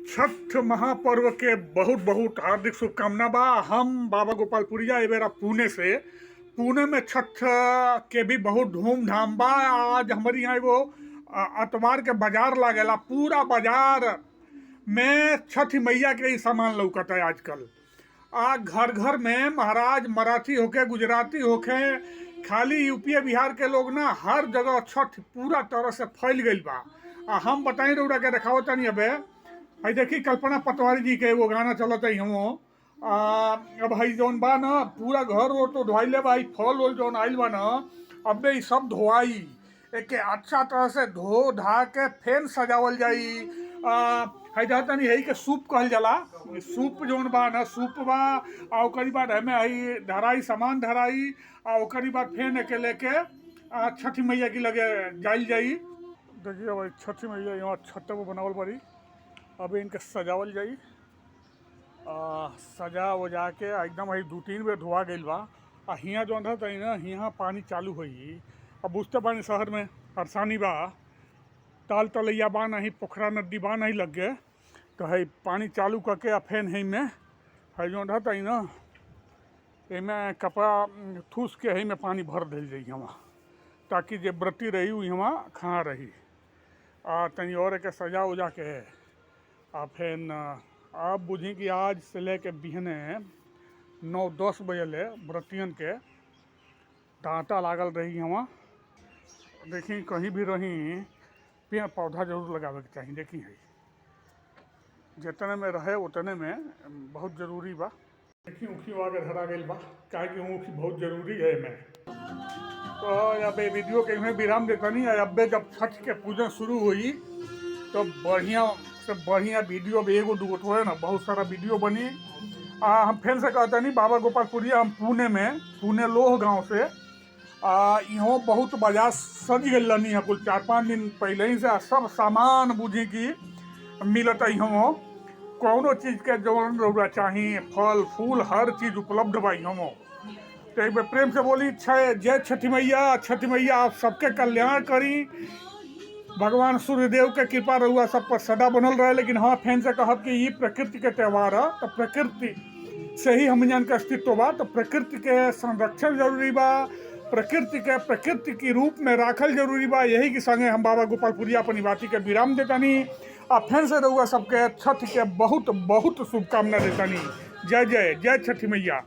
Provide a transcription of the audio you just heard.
छठ महापर्व के बहुत बहुत हार्दिक शुभकामना बा। हम बाबा गोपालपुरिया एबेरा पुणे में छठ के भी बहुत धूमधाम बा। आज हमारे यहाँ वो अतवार के बाजार लागेला, पूरा बाजार में छठ मैया के ही सामान लौकता है आजकल। घर घर में महाराज मराठी होके गुजराती होके खाली यूपी बिहार के लोग ना हर जगह छठ पूरा तरह से फैल गई बा। हम बताई रउरा के देखावत तनी अबे हई देखी कल्पना पटवारी जी के वो गाना चलत है हम अब हई जौन बा न पूरा घर वो तो धोइले बा। फल उल जौन आइल बा न अबे ई सब धोआई एक अच्छा तरह से धो धा के फेन सजावल जाई। हई तनी हई के सूप कहल जाला। सूप जौन बा न सूप बा आ ओकरी बाद हमें हई धराई सामान धराई आ ओकरी बाद फेन के लेके छठी मैया की लगे जाइल जाई। देखिए भाई छठी मैया यहाँ छत वो बनावल पड़ी। अब इनके सजावल जाई। सजा वजा के एकदम हई 2-3 बेर धोआ गई बा। हियाँ जो अंदर तई ना हियाँ पानी चालू हुई। अब बुझते पानी शहर में परेशानी बा, ताल तलैया बा नहीं, पोखरा नदी बा नहीं लग गए तो हई पानी चालू करके आ फेन हई में हई जो अंदर तई ना इमें कपड़ा ठूस के हई में पानी भर दिल जाई हवा, ताकि जे व्रती रही हुई हवा खा रही। तनी और के सजा उजा के फिर आप बुझी कि आज से लेके बिहने 9-10 बजे ले व्रतियन के डांटा लागल रही हवा। देखी कहीं भी रही पेड़ पौधा जरूर लगावे के चाहिए। देखी है जितने में रहे उतने में बहुत जरूरी बा। देखी ऊखी आगे धरा गई बा, काहे कि ऊखी बहुत जरूरी है में। तो अब ये वीडियो के में विराम देता नहीं है। अब जब छठ के पूजन शुरू हुई तो बढ़िया से बढ़िया वीडियो भी एगो दूगो तो है ना, बहुत सारा वीडियो बनी। हम फिर से कहते नहीं बाबा गोपालपुरिया हम पुणे लोह गांव से यहाँ बहुत बाजार सज गई है। कुल 4-5 दिन पहले ही से सब सामान बुझी की मिलता यहाँ। कौनो चीज़ के जौन रउरा चाहिए फल फूल हर चीज़ उपलब्ध बा यहाँ। तो एक बार प्रेम से बोली जय छठी मैया आप सबके कल्याण करी। भगवान सूर्यदेव के कृपा रहुआ सब पर सदा बनल रहे। लेकिन हाँ फैन से कहब कि ये प्रकृति के त्यौहार है तो प्रकृति से ही हम जान के अस्तित्व बा। तो प्रकृति के संरक्षण जरूरी बा, प्रकृति के रूप में राखल जरूरी बा। यही के संगे हम बाबा गोपालपुरिया अपनी बाती के विराम देतानी। फैन से रहुआ सबके छठ के बहुत बहुत शुभकामना देतानी। जय जय जय छठी मैया।